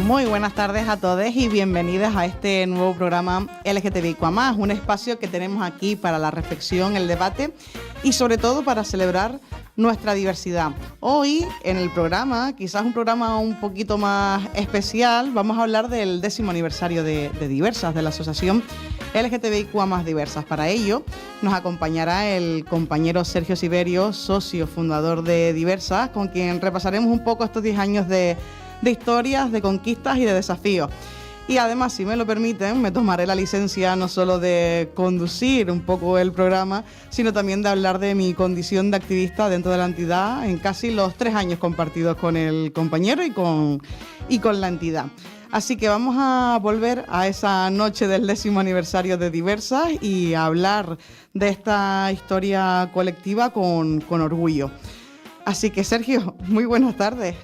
Muy buenas tardes a todos y bienvenidos a este nuevo programa LGTBIQA+, un espacio que tenemos aquí para la reflexión, el debate y sobre todo para celebrar nuestra diversidad. Hoy en el programa, quizás un programa un poquito más especial, vamos a hablar del 10º aniversario de Diversas, de la Asociación LGTBIQA+ Diversas. Para ello nos acompañará el compañero Sergio Siberio, socio fundador de Diversas, con quien repasaremos un poco estos 10 años de historias, de conquistas y de desafíos. Y además, si me lo permiten, me tomaré la licencia no solo de conducir un poco el programa, sino también de hablar de mi condición de activista dentro de la entidad en casi los 3 años compartidos con el compañero y con la entidad. Así que vamos a volver a esa noche del 10º aniversario de Diversas y a hablar de esta historia colectiva con orgullo. Así que, Sergio, muy buenas tardes.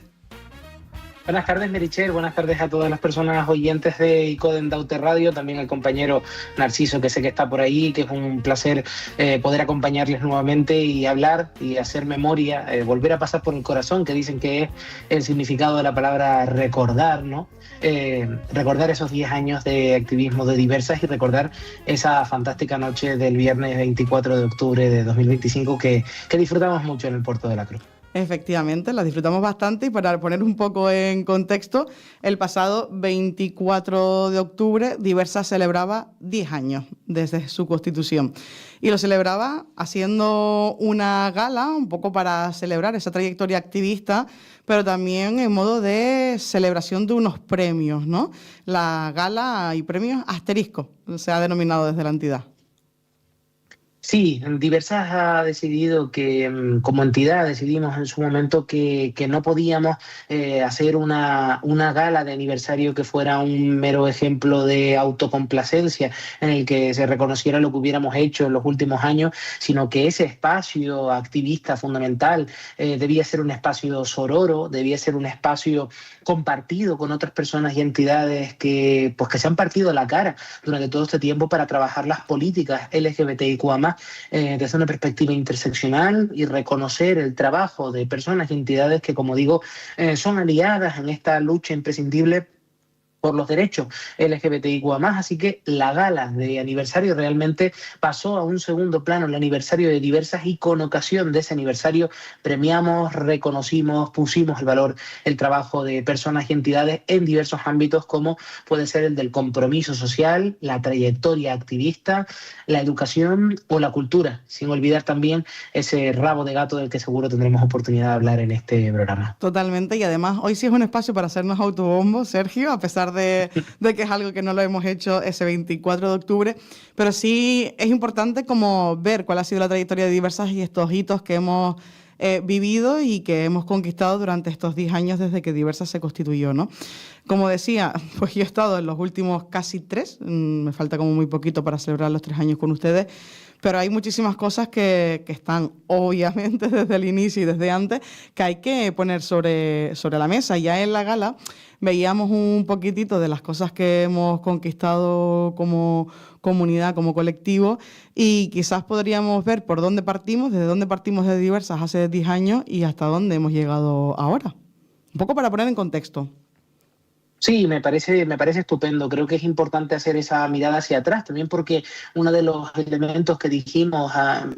Buenas tardes, Merichel. Buenas tardes a todas las personas oyentes de ICODE Daute Radio, también al compañero Narciso, que sé que está por ahí, que es un placer poder acompañarles nuevamente y hablar y hacer memoria, volver a pasar por el corazón, que dicen que es el significado de la palabra recordar, ¿no? Recordar esos 10 años de activismo de Diversas y recordar esa fantástica noche del viernes 24 de octubre de 2025 que disfrutamos mucho en el Puerto de la Cruz. Efectivamente, la disfrutamos bastante y para poner un poco en contexto, el pasado 24 de octubre Diversas celebraba 10 años desde su constitución y lo celebraba haciendo una gala un poco para celebrar esa trayectoria activista, pero también en modo de celebración de unos premios, ¿no? La gala y premios Asterisco se ha denominado desde la entidad. Sí, Diversas ha decidido que, como entidad, decidimos en su momento que no podíamos hacer una gala de aniversario que fuera un mero ejemplo de autocomplacencia en el que se reconociera lo que hubiéramos hecho en los últimos años, sino que ese espacio activista fundamental debía ser un espacio sororo, debía ser un espacio compartido con otras personas y entidades que se han partido la cara durante todo este tiempo para trabajar las políticas LGBTIQA+, desde una perspectiva interseccional y reconocer el trabajo de personas y entidades que, como digo, son aliadas en esta lucha imprescindible por los derechos LGBTIQA+, así que la gala de aniversario realmente pasó a un segundo plano, el aniversario de Diversas, y con ocasión de ese aniversario premiamos, reconocimos, pusimos el valor, el trabajo de personas y entidades en diversos ámbitos, como puede ser el del compromiso social, la trayectoria activista, la educación o la cultura, sin olvidar también ese rabo de gato del que seguro tendremos oportunidad de hablar en este programa. Totalmente, y además hoy sí es un espacio para hacernos autobombo, Sergio, a pesar de que es algo que no lo hemos hecho ese 24 de octubre, pero sí es importante como ver cuál ha sido la trayectoria de Diversas y estos hitos que hemos vivido y que hemos conquistado durante estos 10 años desde que Diversas se constituyó, ¿no? Como decía, pues yo he estado en los últimos casi 3, me falta como muy poquito para celebrar los 3 años con ustedes, pero hay muchísimas cosas que están obviamente desde el inicio y desde antes que hay que poner sobre la mesa. Ya en la gala veíamos un poquitito de las cosas que hemos conquistado como comunidad, como colectivo, y quizás podríamos ver por dónde partimos, desde dónde partimos de Diversas hace 10 años y hasta dónde hemos llegado ahora. Un poco para poner en contexto. Sí, me parece estupendo. Creo que es importante hacer esa mirada hacia atrás, también porque uno de los elementos que dijimos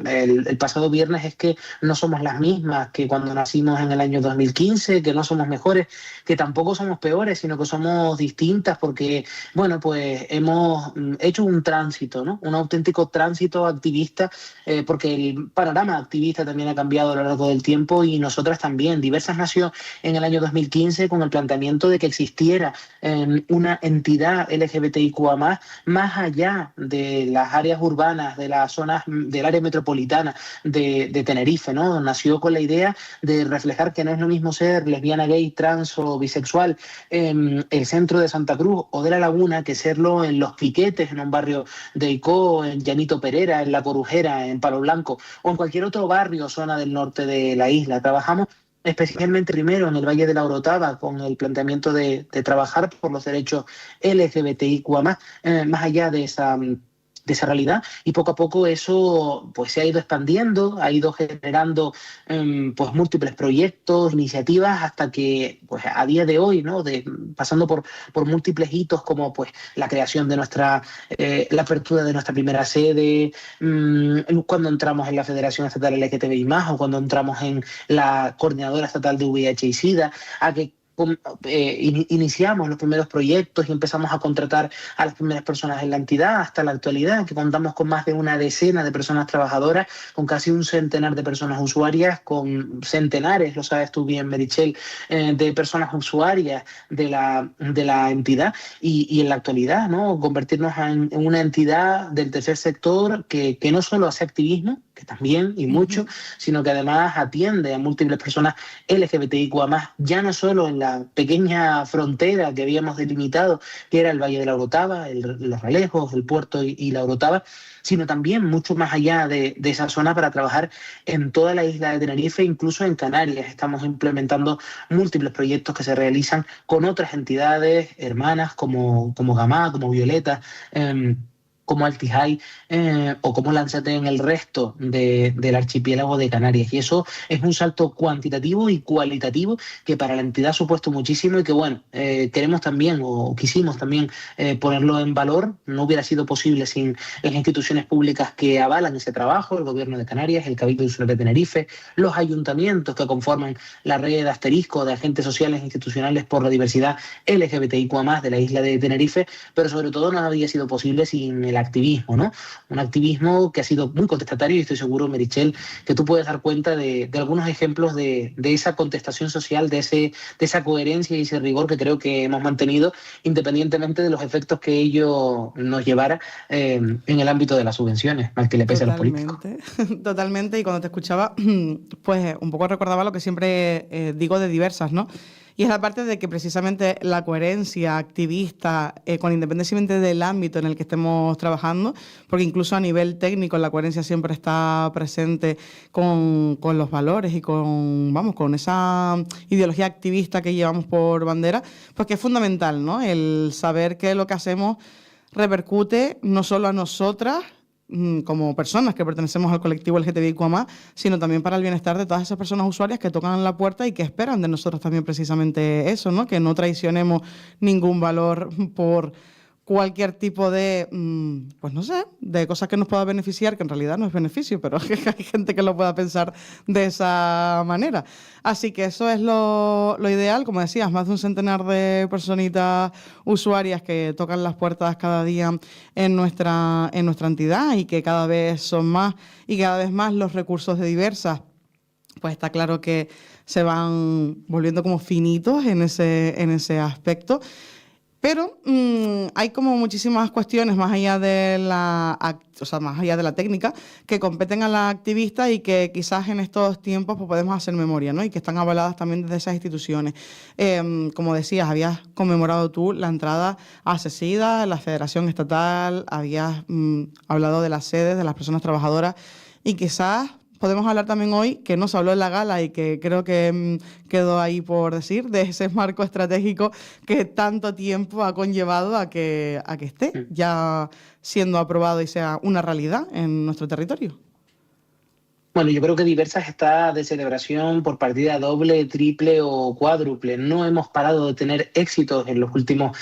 el pasado viernes es que no somos las mismas que cuando nacimos en el año 2015, que no somos mejores, que tampoco somos peores, sino que somos distintas porque, bueno, pues hemos hecho un tránsito, ¿no? Un auténtico tránsito activista, porque el panorama activista también ha cambiado a lo largo del tiempo y nosotras también. Diversas nació en el año 2015 con el planteamiento de que existiera una entidad LGBTIQA+, más allá de las áreas urbanas, de las zonas del área metropolitana de Tenerife, ¿no? Nació con la idea de reflejar que no es lo mismo ser lesbiana, gay, trans o bisexual en el centro de Santa Cruz o de La Laguna que serlo en Los Piquetes, en un barrio de Icó, en Llanito Perera, en La Corujera, en Palo Blanco o en cualquier otro barrio o zona del norte de la isla. Trabajamos especialmente primero en el Valle de la Orotava, con el planteamiento de trabajar por los derechos LGBTIQA+, más allá de esa realidad, y poco a poco eso pues se ha ido expandiendo, ha ido generando pues múltiples proyectos, iniciativas, hasta que pues a día de hoy, ¿no? Pasando por múltiples hitos como pues la creación de la apertura de nuestra primera sede, cuando entramos en la Federación Estatal LGTBI+, o cuando entramos en la Coordinadora Estatal de VIH y SIDA, a que iniciamos los primeros proyectos y empezamos a contratar a las primeras personas en la entidad, hasta la actualidad, que contamos con más de una decena de personas trabajadoras, con casi un centenar de personas usuarias, con centenares, lo sabes tú bien, Meritxell, de personas usuarias de la entidad, y en la actualidad, ¿no? Convertirnos en una entidad del tercer sector que no solo hace activismo, que también y mucho, sino que además atiende a múltiples personas LGBTIQA+, ya no solo en la pequeña frontera que habíamos delimitado, que era el Valle de la Orotava, Los Realejos, el puerto y la Orotava, sino también mucho más allá de esa zona, para trabajar en toda la isla de Tenerife, incluso en Canarias. Estamos implementando múltiples proyectos que se realizan con otras entidades hermanas como Gamá, como Violeta, como Altijai, o como Lánzate en el resto del archipiélago de Canarias. Y eso es un salto cuantitativo y cualitativo que para la entidad ha supuesto muchísimo, y que bueno, queremos también, o quisimos también ponerlo en valor. No hubiera sido posible sin las instituciones públicas que avalan ese trabajo: el Gobierno de Canarias, el Cabildo Insular de Tenerife, los ayuntamientos que conforman la red asterisco de agentes sociales e institucionales por la diversidad LGBTIQA+ de la isla de Tenerife, pero sobre todo no habría sido posible sin el activismo, ¿no? Un activismo que ha sido muy contestatario, y estoy seguro, Meritxell, que tú puedes dar cuenta de algunos ejemplos de esa contestación social, de esa coherencia y ese rigor que creo que hemos mantenido, independientemente de los efectos que ello nos llevara en el ámbito de las subvenciones, mal que le pese a los políticos. Totalmente, y cuando te escuchaba, pues un poco recordaba lo que siempre digo de Diversas, ¿no? Y es la parte de que precisamente la coherencia activista, con independientemente del ámbito en el que estemos trabajando, porque incluso a nivel técnico la coherencia siempre está presente con los valores y con esa ideología activista que llevamos por bandera, pues que es fundamental, ¿no? El saber que lo que hacemos repercute no solo a nosotras, como personas que pertenecemos al colectivo LGTBIQA+, sino también para el bienestar de todas esas personas usuarias que tocan la puerta y que esperan de nosotros también precisamente eso, ¿no? Que no traicionemos ningún valor por cualquier tipo de, pues no sé, de cosas que nos pueda beneficiar, que en realidad no es beneficio, pero hay gente que lo pueda pensar de esa manera. Así que eso es lo ideal, como decías, más de un centenar de personitas usuarias que tocan las puertas cada día en nuestra entidad, y que cada vez son más, y cada vez más los recursos de Diversas, pues está claro que se van volviendo como finitos en ese aspecto. Pero hay como muchísimas cuestiones más allá de más allá de la técnica, que competen a la activista, y que quizás en estos tiempos pues podemos hacer memoria, ¿no? Y que están avaladas también desde esas instituciones. Como decías, habías conmemorado tú la entrada a CECIDA, la Federación Estatal, habías hablado de las sedes, de las personas trabajadoras, y quizás podemos hablar también hoy, que no se habló en la gala y que creo que quedó ahí por decir, de ese marco estratégico que tanto tiempo ha conllevado a que esté ya siendo aprobado y sea una realidad en nuestro territorio. Bueno, yo creo que Diversas está de celebración por partida doble, triple o cuádruple. No hemos parado de tener éxitos en los últimos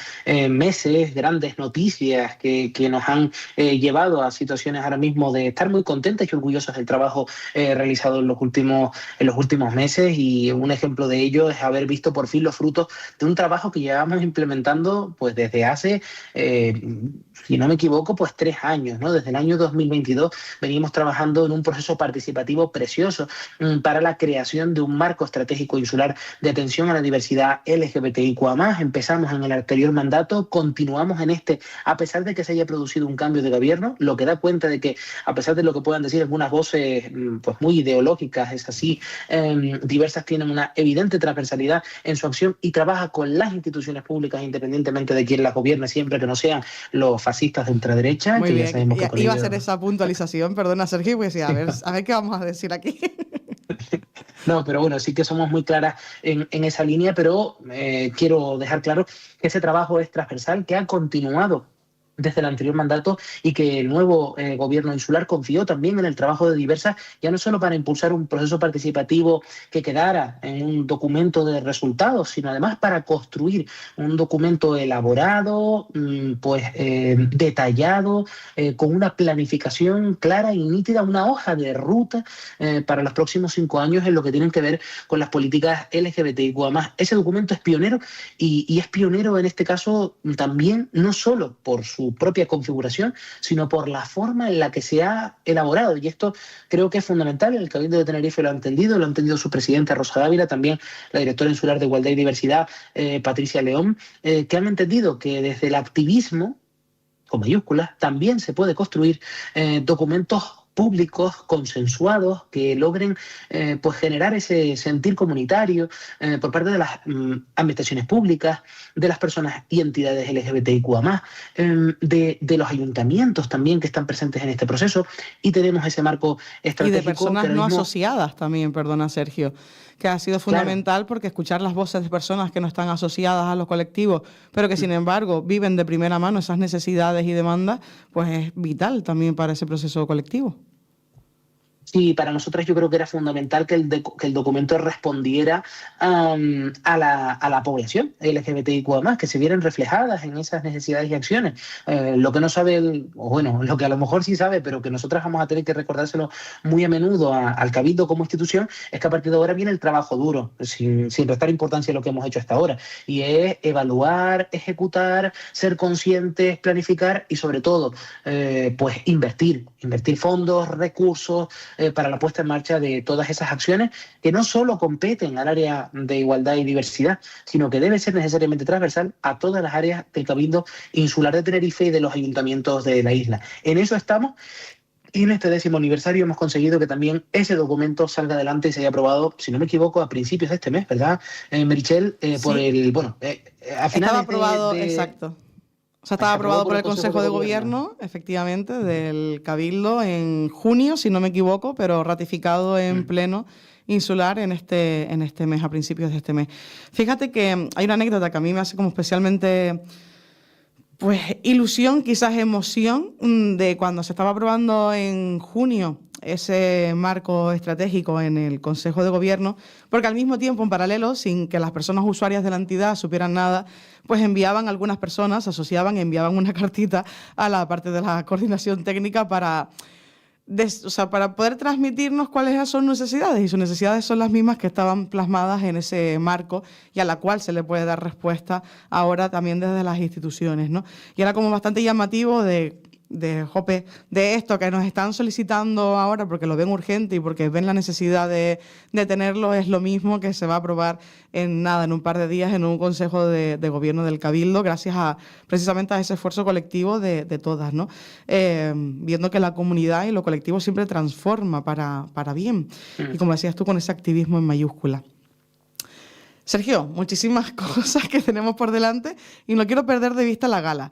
meses, grandes noticias que nos han llevado a situaciones ahora mismo de estar muy contentas y orgullosas del trabajo realizado en los últimos meses, y un ejemplo de ello es haber visto por fin los frutos de un trabajo que llevamos implementando pues desde hace, si no me equivoco, pues 3 años, ¿no? Desde el año 2022 venimos trabajando en un proceso participativo precioso para la creación de un marco estratégico insular de atención a la diversidad LGBTIQA+. Empezamos en el anterior mandato, continuamos en este, a pesar de que se haya producido un cambio de gobierno, lo que da cuenta de que, a pesar de lo que puedan decir algunas voces pues muy ideológicas, es así, Diversas tienen una evidente transversalidad en su acción y trabaja con las instituciones públicas, independientemente de quién las gobierne, siempre que no sean los fascistas de ultraderecha. Muy que bien. Ya sabemos que iba a hacer esa puntualización, perdona Sergio, pues sí, a ver qué vamos a decir aquí. No, pero bueno, sí que somos muy claras en esa línea, pero quiero dejar claro que ese trabajo es transversal, que ha continuado desde el anterior mandato y que el nuevo gobierno insular confió también en el trabajo de Diversas, ya no solo para impulsar un proceso participativo que quedara en un documento de resultados, sino además para construir un documento elaborado, detallado, con una planificación clara y nítida, una hoja de ruta para los próximos 5 años en lo que tienen que ver con las políticas LGBTIQ+. Ese documento es pionero y es pionero en este caso también, no solo por su propia configuración, sino por la forma en la que se ha elaborado. Y esto creo que es fundamental. El Cabildo de Tenerife lo ha entendido su presidenta Rosa Dávila, también la directora insular de Igualdad y Diversidad, Patricia León, que han entendido que desde el activismo, con mayúsculas, también se puede construir documentos públicos, consensuados, que logren generar ese sentir comunitario por parte de las administraciones públicas, de las personas y entidades LGBTIQ+, de los ayuntamientos también que están presentes en este proceso, y tenemos ese marco estratégico. Y de personas no asociadas también, perdona Sergio, que ha sido fundamental, claro, porque escuchar las voces de personas que no están asociadas a los colectivos, pero que sin embargo viven de primera mano esas necesidades y demandas, pues es vital también para ese proceso colectivo. Sí, para nosotras yo creo que era fundamental que el documento respondiera a la población LGBTIQ+, que se vieran reflejadas en esas necesidades y acciones. Lo que no sabe, lo que a lo mejor sí sabe, pero que nosotras vamos a tener que recordárselo muy a menudo al Cabildo como institución, es que a partir de ahora viene el trabajo duro, sin restar importancia a lo que hemos hecho hasta ahora, y es evaluar, ejecutar, ser conscientes, planificar y sobre todo invertir fondos, recursos, para la puesta en marcha de todas esas acciones que no solo competen al área de igualdad y diversidad, sino que debe ser necesariamente transversal a todas las áreas del Cabildo Insular de Tenerife y de los ayuntamientos de la isla. En eso estamos. Y en este 10º aniversario hemos conseguido que también ese documento salga adelante y se haya aprobado, si no me equivoco, a principios de este mes, ¿verdad, Meritxell? Sí. A finales estaba aprobado, exacto. O sea, estaba aprobado por el Consejo de Gobierno, efectivamente, del Cabildo en junio, si no me equivoco, pero ratificado en pleno insular en este mes, a principios de este mes. Fíjate que hay una anécdota que a mí me hace como especialmente ilusión, quizás emoción, de cuando se estaba aprobando en junio ese marco estratégico en el Consejo de Gobierno, porque al mismo tiempo, en paralelo, sin que las personas usuarias de la entidad supieran nada, pues enviaban algunas personas, asociaban, enviaban una cartita a la parte de la coordinación técnica para poder transmitirnos cuáles son sus necesidades, y sus necesidades son las mismas que estaban plasmadas en ese marco y a la cual se le puede dar respuesta ahora también desde las instituciones, ¿no? Y era como bastante llamativo de esto que nos están solicitando ahora porque lo ven urgente y porque ven la necesidad de tenerlo, es lo mismo que se va a aprobar en un par de días en un Consejo de Gobierno del Cabildo, gracias precisamente a ese esfuerzo colectivo de todas, ¿no? Viendo que la comunidad y lo colectivo siempre transforma para bien. Y como decías tú, con ese activismo en mayúscula. Sergio, muchísimas cosas que tenemos por delante y no quiero perder de vista la gala.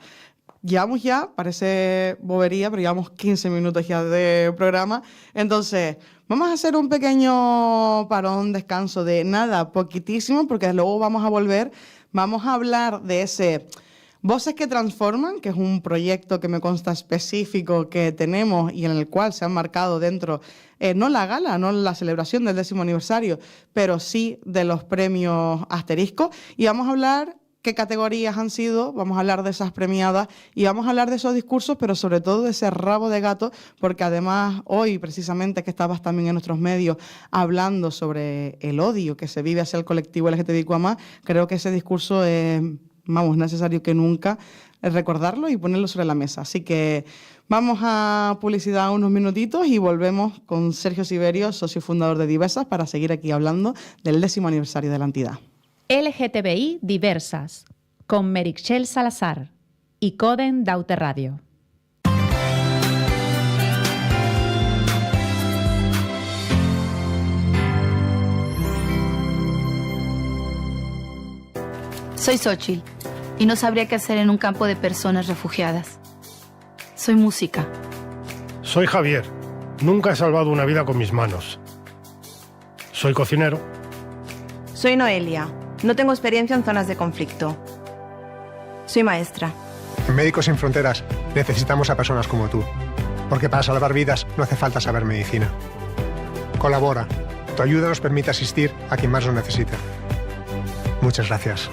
Llevamos ya, parece bobería, pero llevamos 15 minutos ya de programa. Entonces, vamos a hacer un pequeño parón, descanso de nada, poquitísimo, porque luego vamos a volver. Vamos a hablar de ese Voces que Transforman, que es un proyecto que me consta específico que tenemos y en el cual se han marcado dentro, no la gala, no la celebración del 10º aniversario, pero sí de los premios Asterisco. Y vamos a hablar qué categorías han sido, vamos a hablar de esas premiadas y vamos a hablar de esos discursos, pero sobre todo de ese rabo de gato, porque además hoy precisamente que estabas también en nuestros medios hablando sobre el odio que se vive hacia el colectivo LGTBIQ+, creo que ese discurso es necesario que nunca recordarlo y ponerlo sobre la mesa. Así que vamos a publicidad unos minutitos y volvemos con Sergio Siverio, socio fundador de Diversas, para seguir aquí hablando del 10º aniversario de la entidad. LGTBI Diversas, con Meritxell Salazar y Coden Daute Radio. Soy Xochitl y no sabría qué hacer en un campo de personas refugiadas. Soy música. Soy Javier. Nunca he salvado una vida con mis manos. Soy cocinero. Soy Noelia. No tengo experiencia en zonas de conflicto. Soy maestra. En Médicos Sin Fronteras necesitamos a personas como tú, porque para salvar vidas no hace falta saber medicina. Colabora. Tu ayuda nos permite asistir a quien más lo necesita. Muchas gracias.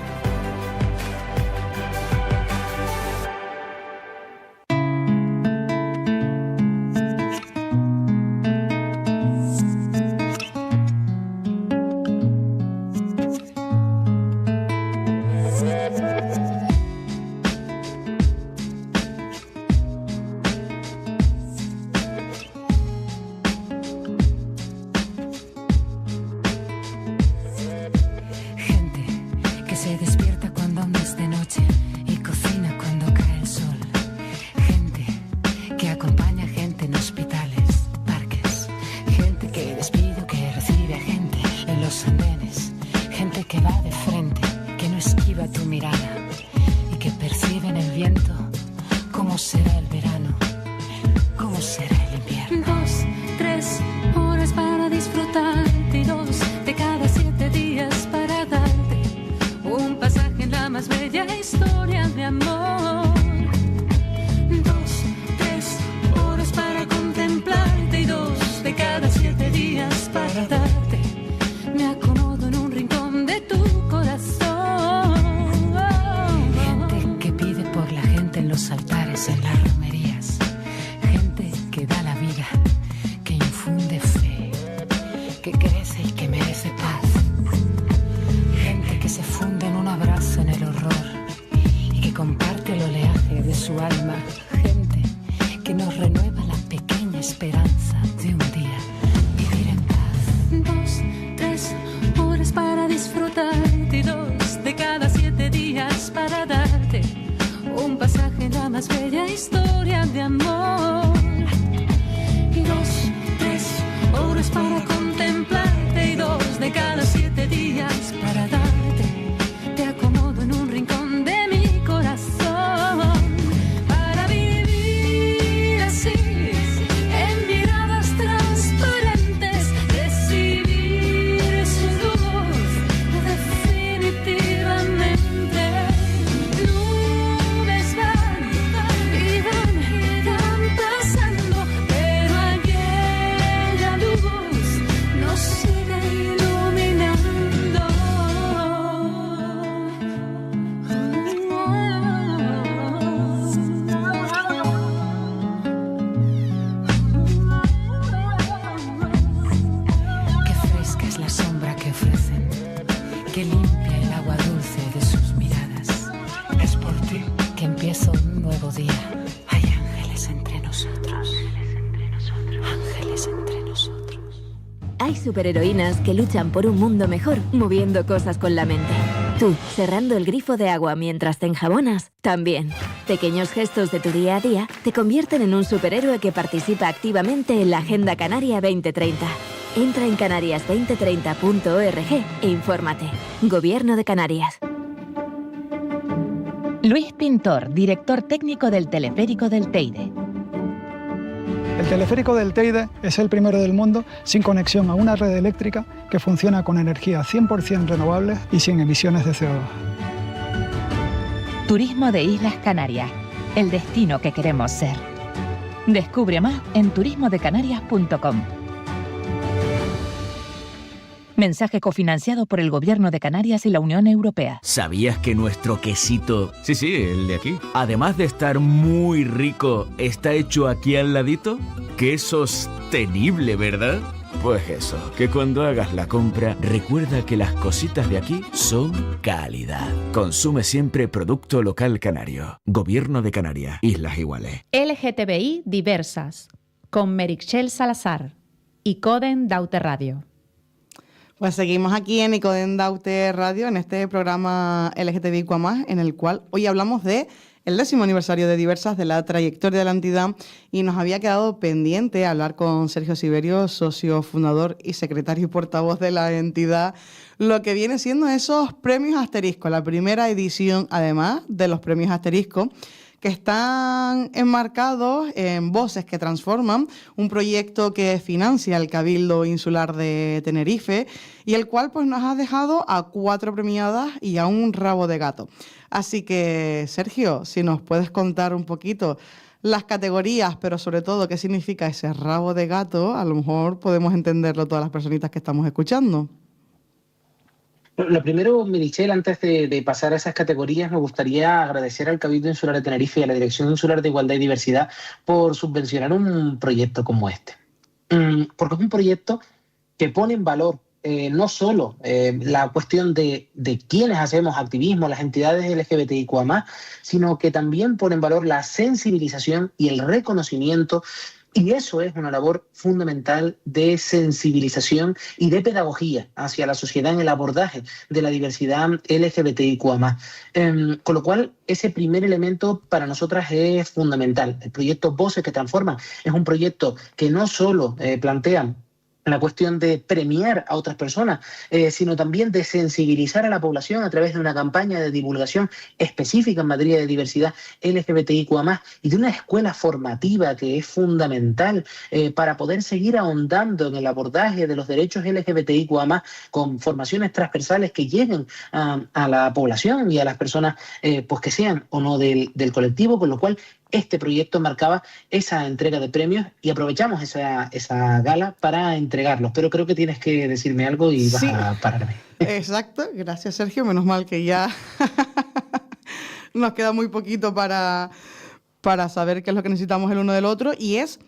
Superheroínas que luchan por un mundo mejor moviendo cosas con la mente. Tú, cerrando el grifo de agua mientras te enjabonas, también. Pequeños gestos de tu día a día te convierten en un superhéroe que participa activamente en la Agenda Canaria 2030. Entra en canarias2030.org e infórmate. Gobierno de Canarias. Luis Pintor, director técnico del Teleférico del Teide. El teleférico del Teide es el primero del mundo sin conexión a una red eléctrica que funciona con energía 100% renovable y sin emisiones de CO2. Turismo de Islas Canarias, el destino que queremos ser. Descubre más en turismodecanarias.com. Mensaje cofinanciado por el Gobierno de Canarias y la Unión Europea. ¿Sabías que nuestro quesito... Sí, el de aquí. Además de estar muy rico, está hecho aquí al ladito? ¡Qué sostenible!, ¿verdad? Pues eso, que cuando hagas la compra, recuerda que las cositas de aquí son calidad. Consume siempre producto local canario. Gobierno de Canarias, Islas Iguales. LGTBI diversas, con Meritxell Salazar y Coden Daute Radio. Pues seguimos aquí en Icoden Daute Radio, en este programa LGTBIQA+, en el cual hoy hablamos de el 10º aniversario de Diversas, de la trayectoria de la entidad, y nos había quedado pendiente hablar con Sergio Siberio, socio fundador y secretario y portavoz de la entidad, lo que viene siendo esos premios Asterisco, la primera edición, además de los premios Asterisco, que están enmarcados en Voces que Transforman, un proyecto que financia el Cabildo Insular de Tenerife y el cual pues nos ha dejado a 4 premiadas y a un rabo de gato. Así que, Sergio, si nos puedes contar un poquito las categorías, pero sobre todo qué significa ese rabo de gato, a lo mejor podemos entenderlo todas las personitas que estamos escuchando. Lo primero, Meritxell, antes de pasar a esas categorías, me gustaría agradecer al Cabildo Insular de Tenerife y a la Dirección Insular de Igualdad y Diversidad por subvencionar un proyecto como este. Porque es un proyecto que pone en valor no solo la cuestión de quienes hacemos activismo, las entidades LGBTIQA+, sino que también pone en valor la sensibilización y el reconocimiento. Y eso es una labor fundamental de sensibilización y de pedagogía hacia la sociedad en el abordaje de la diversidad LGBTIQA+. Con lo cual, ese primer elemento para nosotras es fundamental. El proyecto Voces que Transforman es un proyecto que no solo plantea la cuestión de premiar a otras personas, sino también de sensibilizar a la población a través de una campaña de divulgación específica en materia de diversidad LGBTIQA+, y de una escuela formativa que es fundamental para poder seguir ahondando en el abordaje de los derechos LGBTIQA+, con formaciones transversales que lleguen a la población y a las personas pues que sean o no del colectivo, con lo cual este proyecto marcaba esa entrega de premios y aprovechamos esa gala para entregarlos. Pero creo que tienes que decirme algo y vas a pararme. Exacto, gracias Sergio, menos mal que ya nos queda muy poquito para saber qué es lo que necesitamos el uno del otro, y es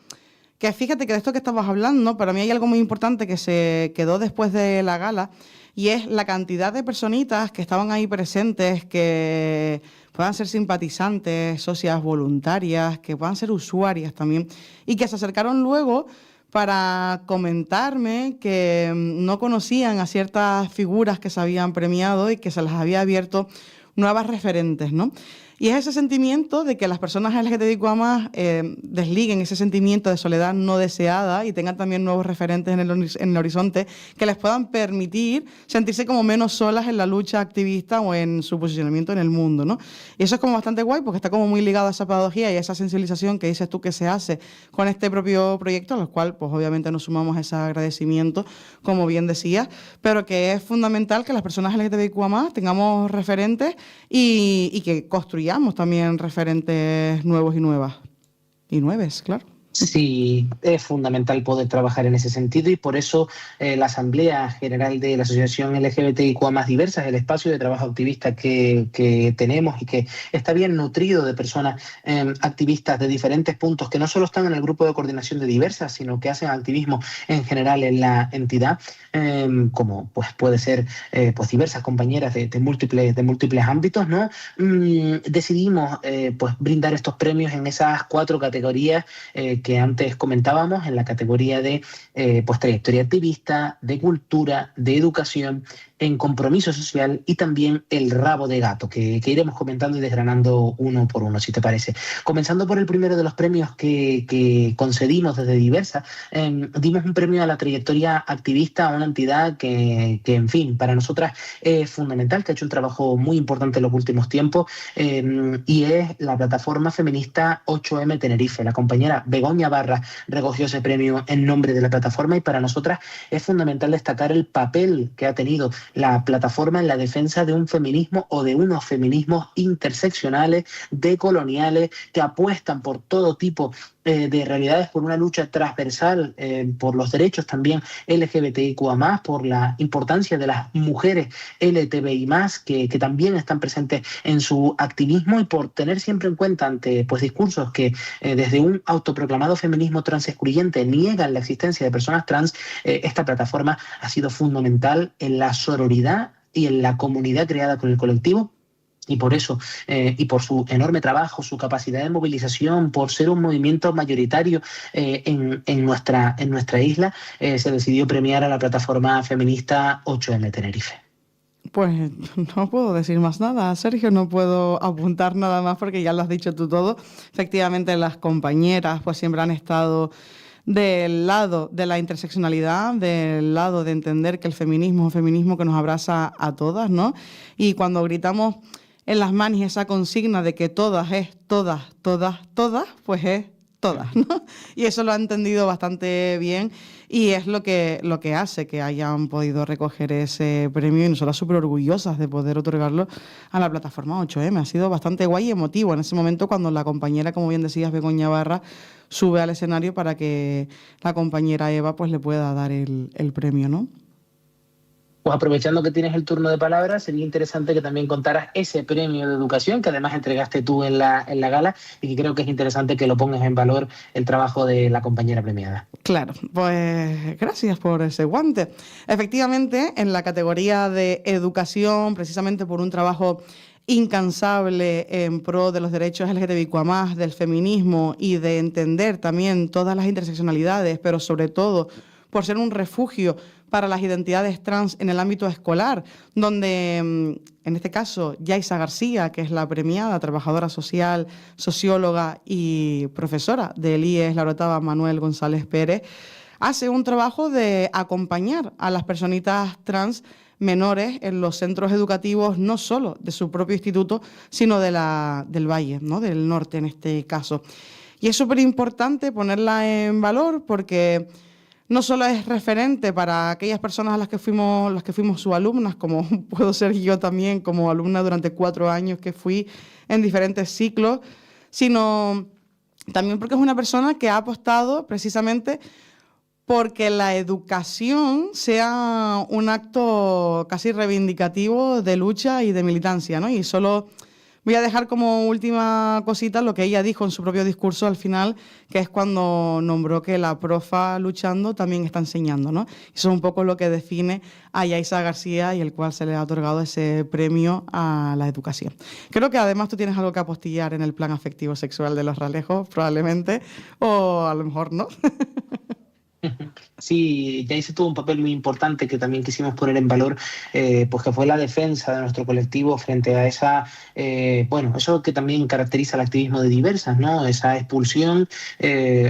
que fíjate que de esto que estabas hablando, para mí hay algo muy importante que se quedó después de la gala, y es la cantidad de personitas que estaban ahí presentes, que puedan ser simpatizantes, socias voluntarias, que puedan ser usuarias también, y que se acercaron luego para comentarme que no conocían a ciertas figuras que se habían premiado y que se las había abierto nuevas referentes, ¿no? Y es ese sentimiento de que las personas LGTBIQA+ desliguen ese sentimiento de soledad no deseada y tengan también nuevos referentes en el horizonte que les puedan permitir sentirse como menos solas en la lucha activista o en su posicionamiento en el mundo, ¿no? Y eso es como bastante guay porque está como muy ligado a esa pedagogía y a esa sensibilización que dices tú que se hace con este propio proyecto, a los cual pues obviamente nos sumamos a ese agradecimiento, como bien decías, pero que es fundamental que las personas LGTBIQA+ tengamos referentes y que construyamos también referentes nuevos y nuevas. Y nueves, claro. Sí, es fundamental poder trabajar en ese sentido y por eso la Asamblea General de la Asociación LGBTIQA+ Diversas, el espacio de trabajo activista que tenemos y que está bien nutrido de personas activistas de diferentes puntos que no solo están en el grupo de coordinación de Diversas, sino que hacen activismo en general en la entidad, como pues puede ser pues diversas compañeras de múltiples ámbitos, ¿no? Decidimos pues brindar estos premios en esas 4 categorías que antes comentábamos, en la categoría de pues trayectoria activista, de cultura, de educación, en compromiso social y también el rabo de gato, que iremos comentando y desgranando uno por uno, si te parece. Comenzando por el primero de los premios que concedimos desde Diversa, dimos un premio a la trayectoria activista a una entidad que en fin, para nosotras es fundamental, que ha hecho un trabajo muy importante en los últimos tiempos, y es la plataforma feminista 8M Tenerife. La compañera Begoña Barra recogió ese premio en nombre de la plataforma y para nosotras es fundamental destacar el papel que ha tenido la plataforma en la defensa de un feminismo o de unos feminismos interseccionales, decoloniales, que apuestan por todo tipo de realidades, por una lucha transversal, por los derechos también LGBTIQA+, por la importancia de las mujeres LGTBI+, que también están presentes en su activismo y por tener siempre en cuenta ante pues discursos que desde un autoproclamado feminismo transexcluyente niegan la existencia de personas trans. Esta plataforma ha sido fundamental en la sororidad y en la comunidad creada con el colectivo. Y por eso, y por su enorme trabajo, su capacidad de movilización, por ser un movimiento mayoritario en nuestra isla, se decidió premiar a la plataforma feminista 8M Tenerife. Pues no puedo decir más nada, Sergio, no puedo apuntar nada más porque ya lo has dicho tú todo. Efectivamente, las compañeras pues siempre han estado del lado de la interseccionalidad, del lado de entender que el feminismo es un feminismo que nos abraza a todas, ¿no? Y cuando gritamos en las manis esa consigna de que todas es todas, pues es todas, ¿no? Y eso lo ha entendido bastante bien y es lo que hace que hayan podido recoger ese premio y nosotras súper orgullosas de poder otorgarlo a la plataforma 8M. Ha sido bastante guay y emotivo en ese momento cuando la compañera, como bien decías, Begoña Barra, sube al escenario para que la compañera Eva pues le pueda dar el premio, ¿no? Pues aprovechando que tienes el turno de palabra, sería interesante que también contaras ese premio de educación que además entregaste tú en la gala y que creo que es interesante que lo pongas en valor el trabajo de la compañera premiada. Claro, pues gracias por ese guante. Efectivamente, en la categoría de educación, precisamente por un trabajo incansable en pro de los derechos LGTBIQ+, del feminismo y de entender también todas las interseccionalidades, pero sobre todo por ser un refugio para las identidades trans en el ámbito escolar, donde, en este caso, Yaisa García, que es la premiada, trabajadora social, socióloga y profesora del IES La Orotava Manuel González Pérez, hace un trabajo de acompañar a las personitas trans menores en los centros educativos, no solo de su propio instituto, sino del Valle, ¿no? Del norte en este caso. Y es súper importante ponerla en valor porque no solo es referente para aquellas personas a las que fuimos sus alumnas, como puedo ser yo también como alumna durante 4 años que fui en diferentes ciclos, sino también porque es una persona que ha apostado precisamente porque la educación sea un acto casi reivindicativo de lucha y de militancia, ¿no? Y solo voy a dejar como última cosita lo que ella dijo en su propio discurso al final, que es cuando nombró que la profa luchando también está enseñando, ¿no? Eso es un poco lo que define a Yaisa García y el cual se le ha otorgado ese premio a la educación. Creo que además tú tienes algo que apostillar en el plan afectivo sexual de los Ralejos, probablemente, o a lo mejor no. Sí, Yaisa tuvo un papel muy importante que también quisimos poner en valor, pues que fue la defensa de nuestro colectivo frente a esa, eso que también caracteriza el activismo de Diversas, ¿no? Esa expulsión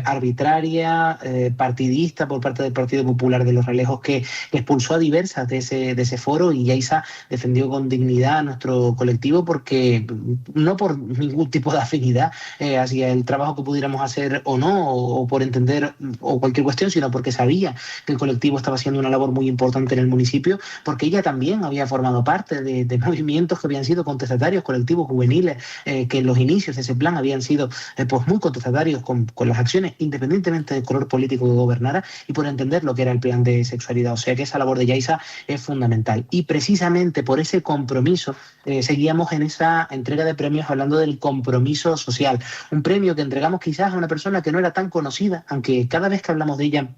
arbitraria, partidista por parte del Partido Popular de Los Ralejos que expulsó a Diversas de ese foro, y Yaisa defendió con dignidad a nuestro colectivo porque no por ningún tipo de afinidad hacia el trabajo que pudiéramos hacer o no, o por entender o cualquier cuestión, sino porque sabía que el colectivo estaba haciendo una labor muy importante en el municipio, porque ella también había formado parte de movimientos que habían sido contestatarios, colectivos juveniles, que en los inicios de ese plan habían sido pues muy contestatarios con las acciones, independientemente del color político que gobernara, y por entender lo que era el plan de sexualidad. O sea que esa labor de Yaisa es fundamental. Y precisamente por ese compromiso seguíamos en esa entrega de premios hablando del compromiso social. Un premio que entregamos quizás a una persona que no era tan conocida, aunque cada vez que hablamos de ella,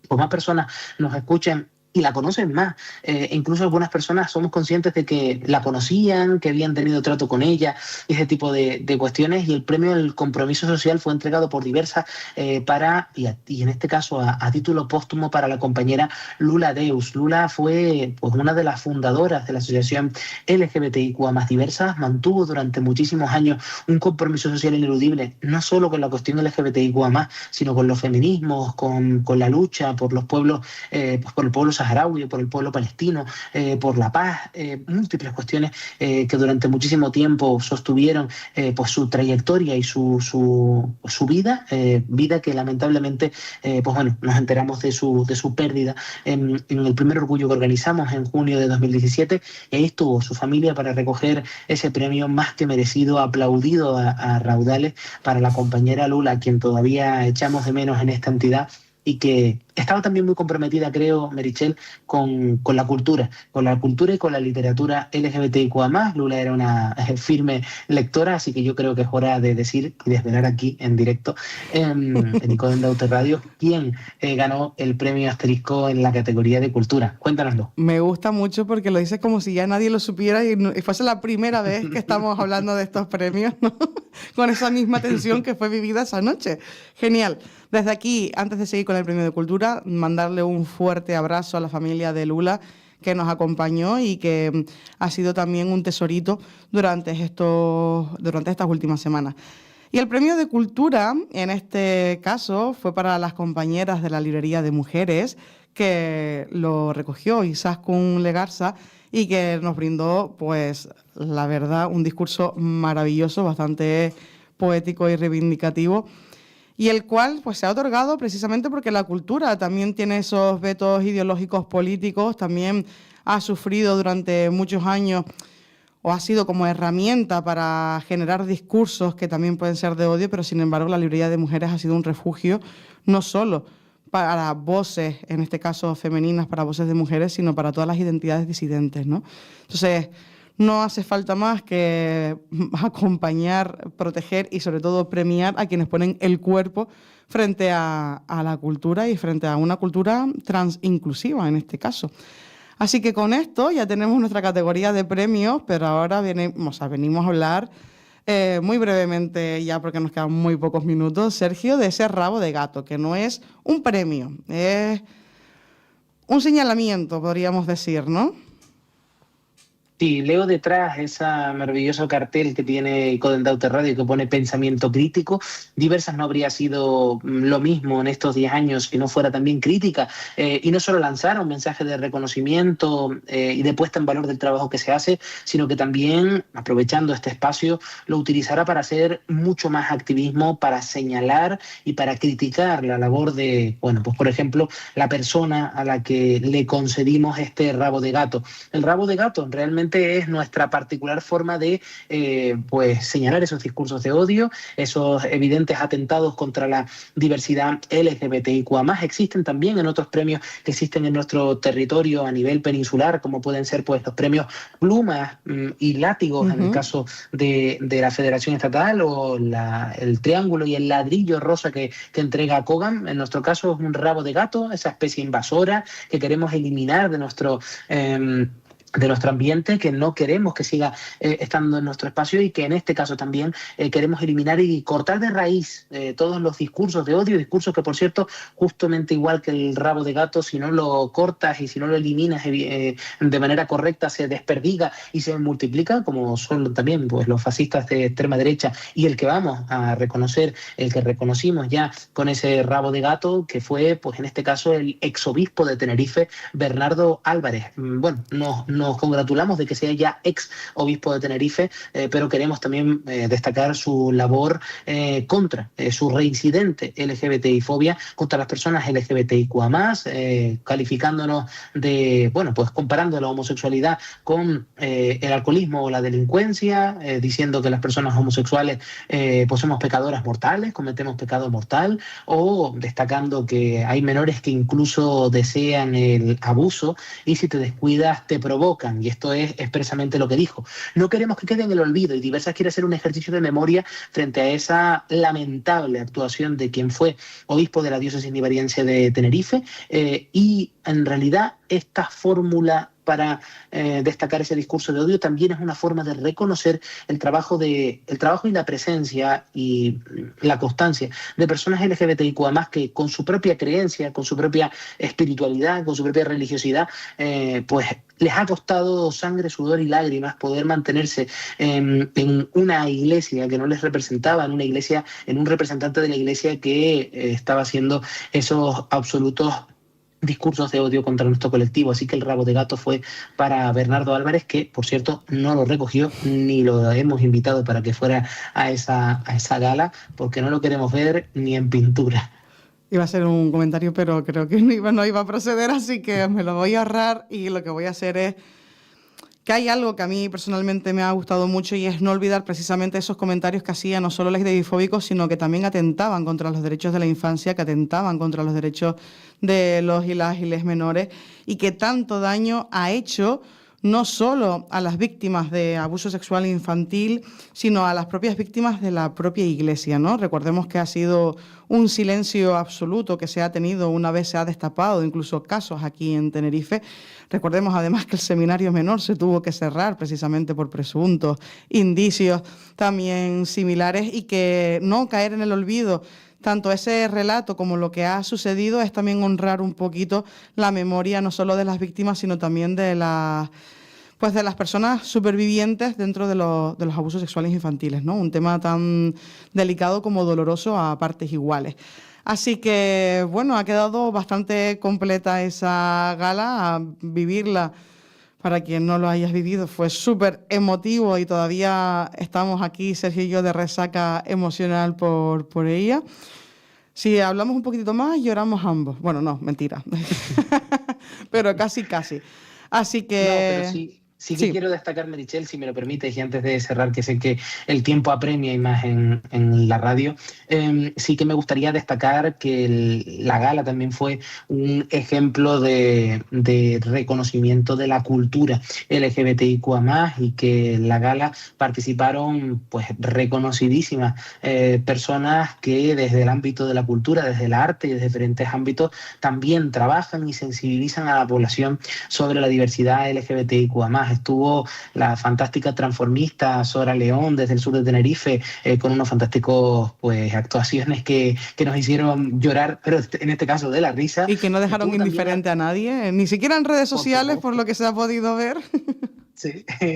pues más personas nos escuchen y la conocen más. Incluso algunas personas somos conscientes de que la conocían, que habían tenido trato con ella, ese tipo de cuestiones, y el premio del compromiso social fue entregado por Diversas y en este caso a título póstumo para la compañera Lula Deus. Lula fue pues una de las fundadoras de la asociación LGBTIQ+ Diversas, mantuvo durante muchísimos años un compromiso social ineludible, no solo con la cuestión LGBTIQ+, sino con los feminismos, con la lucha por los pueblos, pues por el pueblo saharaui, por el pueblo palestino, por la paz, múltiples cuestiones que durante muchísimo tiempo sostuvieron pues su trayectoria y su vida, vida que lamentablemente nos enteramos de su pérdida en el primer orgullo que organizamos en junio de 2017, y ahí estuvo su familia para recoger ese premio más que merecido, aplaudido a raudales para la compañera Lula, a quien todavía echamos de menos en esta entidad, y que estaba también muy comprometida, creo, Meritxell, con la cultura y con la literatura LGBTIQ+. Lula era una firme lectora, así que yo creo que es hora de decir y desvelar aquí en directo en Icoden Daute Radio quién ganó el premio Asterisco en la categoría de cultura. Cuéntanoslo. Me gusta mucho porque lo dices como si ya nadie lo supiera y fuese la primera vez que estamos hablando de estos premios, ¿no? Con esa misma tensión que fue vivida esa noche. Genial. Desde aquí, antes de seguir con el premio de cultura, mandarle un fuerte abrazo a la familia de Lula, que nos acompañó y que ha sido también un tesorito durante estas últimas semanas. Y el premio de cultura, en este caso, fue para las compañeras de la librería de mujeres, que lo recogió, Izaskun Legarza, y que nos brindó, pues, la verdad, un discurso maravilloso, bastante poético y reivindicativo, y el cual pues se ha otorgado precisamente porque la cultura también tiene esos vetos ideológicos políticos, también ha sufrido durante muchos años o ha sido como herramienta para generar discursos que también pueden ser de odio, pero sin embargo la librería de mujeres ha sido un refugio no solo para voces, en este caso femeninas, para voces de mujeres, sino para todas las identidades disidentes, ¿no? Entonces, no hace falta más que acompañar, proteger y sobre todo premiar a quienes ponen el cuerpo frente a la cultura y frente a una cultura transinclusiva en este caso. Así que con esto ya tenemos nuestra categoría de premios, pero ahora venimos a hablar muy brevemente, ya porque nos quedan muy pocos minutos, Sergio, de ese rabo de gato, que no es un premio, es un señalamiento, podríamos decir, ¿no? Sí, leo detrás ese maravilloso cartel que tiene Coden Daute Radio que pone pensamiento crítico. Diversas no habría sido lo mismo en estos 10 años si no fuera también crítica. Y no solo lanzar un mensaje de reconocimiento y de puesta en valor del trabajo que se hace, sino que también, aprovechando este espacio, lo utilizará para hacer mucho más activismo, para señalar y para criticar la labor de, bueno, pues por ejemplo, la persona a la que le concedimos este rabo de gato. El rabo de gato realmente es nuestra particular forma de pues señalar esos discursos de odio, esos evidentes atentados contra la diversidad LGBTIQA+. Existen también en otros premios que existen en nuestro territorio a nivel peninsular, como pueden ser pues los premios Plumas y Látigos, en el caso de la Federación Estatal, o el Triángulo y el Ladrillo Rosa que entrega Kogan. En nuestro caso es un rabo de gato, esa especie invasora que queremos eliminar de nuestro ambiente, que no queremos que siga estando en nuestro espacio, y que en este caso también queremos eliminar y cortar de raíz todos los discursos de odio, discursos que, por cierto, justamente igual que el rabo de gato, si no lo cortas y si no lo eliminas de manera correcta, se desperdiga y se multiplica, como son también pues los fascistas de extrema derecha, y el que vamos a reconocer, el que reconocimos ya con ese rabo de gato, que fue, pues en este caso, el exobispo de Tenerife, Bernardo Álvarez. Bueno, nos congratulamos de que sea ya ex obispo de Tenerife, pero queremos también destacar su labor contra su reincidente LGBTI-fobia, contra las personas LGBTIQA+, calificándonos de, bueno, pues comparando la homosexualidad con el alcoholismo o la delincuencia, diciendo que las personas homosexuales pues somos pecadoras mortales, cometemos pecado mortal, o destacando que hay menores que incluso desean el abuso y si te descuidas te provocan, y esto es expresamente lo que dijo. No queremos que quede en el olvido, y Diversas quiere hacer un ejercicio de memoria frente a esa lamentable actuación de quien fue obispo de la diócesis nivariense de Tenerife, y en realidad esta fórmula para destacar ese discurso de odio también es una forma de reconocer el trabajo y la presencia y la constancia de personas LGBTIQA+, que con su propia creencia, con su propia espiritualidad, con su propia religiosidad, pues les ha costado sangre, sudor y lágrimas poder mantenerse en una iglesia que no les representaba, en un representante de la iglesia que estaba haciendo esos absolutos discursos de odio contra nuestro colectivo. Así que el rabo de gato fue para Bernardo Álvarez, que por cierto no lo recogió ni lo hemos invitado para que fuera a esa gala, porque no lo queremos ver ni en pintura. Iba a ser un comentario, pero creo que no iba a proceder, así que me lo voy a ahorrar, y lo que voy a hacer es que hay algo que a mí personalmente me ha gustado mucho, y es no olvidar precisamente esos comentarios que hacían no solo LGTBI-fóbicos, sino que también atentaban contra los derechos de la infancia, que atentaban contra los derechos de los y les menores, y que tanto daño ha hecho no solo a las víctimas de abuso sexual infantil, sino a las propias víctimas de la propia Iglesia, ¿no? Recordemos que ha sido un silencio absoluto que se ha tenido una vez se ha destapado, incluso casos aquí en Tenerife. Recordemos además que el seminario menor se tuvo que cerrar precisamente por presuntos indicios también similares, y que no caer en el olvido tanto ese relato como lo que ha sucedido es también honrar un poquito la memoria no solo de las víctimas, sino también de las personas supervivientes dentro de los abusos sexuales infantiles, ¿no? Un tema tan delicado como doloroso a partes iguales. Así que, bueno, ha quedado bastante completa esa gala. A vivirla, para quien no lo hayas vivido, fue súper emotivo y todavía estamos aquí, Sergio y yo, de resaca emocional por ella. Si hablamos un poquitito más, lloramos ambos. Bueno, no, mentira. Pero casi. Así que... No, pero sí que quiero destacar, Meritxell, si me lo permites, y antes de cerrar, que sé que el tiempo apremia y más en la radio, sí que me gustaría destacar que la gala también fue un ejemplo de reconocimiento de la cultura LGBTIQA+, y que en la gala participaron pues reconocidísimas personas que desde el ámbito de la cultura, desde el arte y desde diferentes ámbitos también trabajan y sensibilizan a la población sobre la diversidad LGBTIQA+. Estuvo la fantástica transformista Sora León desde el sur de Tenerife, con unos fantásticos pues actuaciones que nos hicieron llorar, pero en este caso de la risa. Y que no dejaron indiferente a nadie, ni siquiera en redes sociales, por lo que se ha podido ver.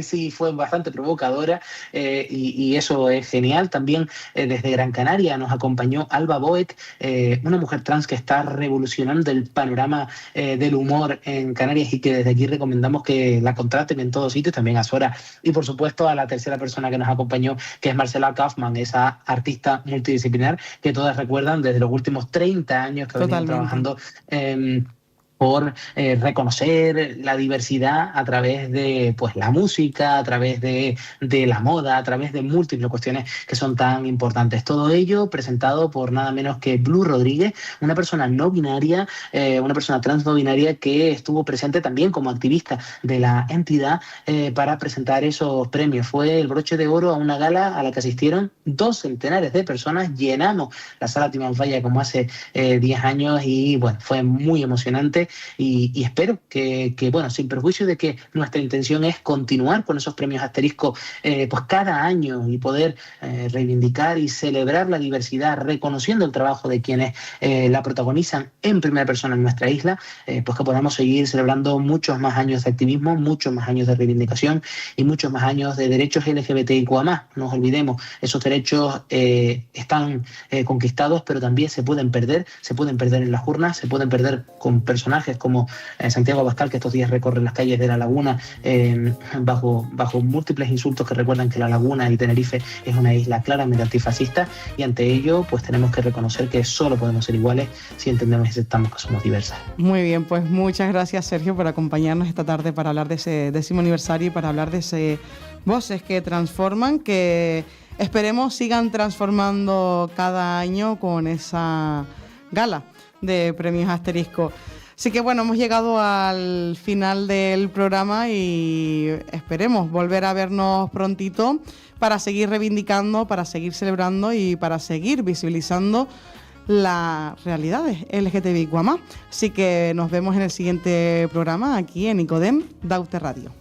Sí, fue bastante provocadora, y eso es genial. También desde Gran Canaria nos acompañó Alba Boet, una mujer trans que está revolucionando el panorama del humor en Canarias, y que desde aquí recomendamos que la contraten en todos sitios, también a Sora. Y por supuesto a la tercera persona que nos acompañó, que es Marcela Kaufman, esa artista multidisciplinar que todas recuerdan desde los últimos 30 años que venimos trabajando por reconocer la diversidad a través de pues la música, a través de la moda, a través de múltiples cuestiones que son tan importantes. Todo ello presentado por nada menos que Blue Rodríguez, una persona no binaria, una persona trans no binaria, que estuvo presente también como activista de la entidad para presentar esos premios. Fue el broche de oro a una gala a la que asistieron 2 centenares de personas. Llenamos la sala Timanfaya como hace 10 años y bueno, fue muy emocionante. Y espero que, bueno, sin perjuicio de que nuestra intención es continuar con esos premios Asterisco pues cada año, y poder reivindicar y celebrar la diversidad, reconociendo el trabajo de quienes la protagonizan en primera persona en nuestra isla, pues que podamos seguir celebrando muchos más años de activismo, muchos más años de reivindicación y muchos más años de derechos LGBTIQA+. No nos olvidemos, esos derechos están conquistados, pero también se pueden perder en las urnas, se pueden perder con personajes como Santiago Abascal, que estos días recorre las calles de La Laguna bajo múltiples insultos que recuerdan que La Laguna y Tenerife es una isla claramente antifascista, y ante ello pues tenemos que reconocer que solo podemos ser iguales si entendemos y aceptamos que somos diversas. Muy bien, pues muchas gracias, Sergio, por acompañarnos esta tarde para hablar de ese 10º aniversario y para hablar de ese Voces que Transforman, que esperemos sigan transformando cada año con esa gala de premios Asterisco. Así que bueno, hemos llegado al final del programa y esperemos volver a vernos prontito para seguir reivindicando, para seguir celebrando y para seguir visibilizando las realidades LGTBIQA+. Así que nos vemos en el siguiente programa aquí en ICODEM Daute Radio.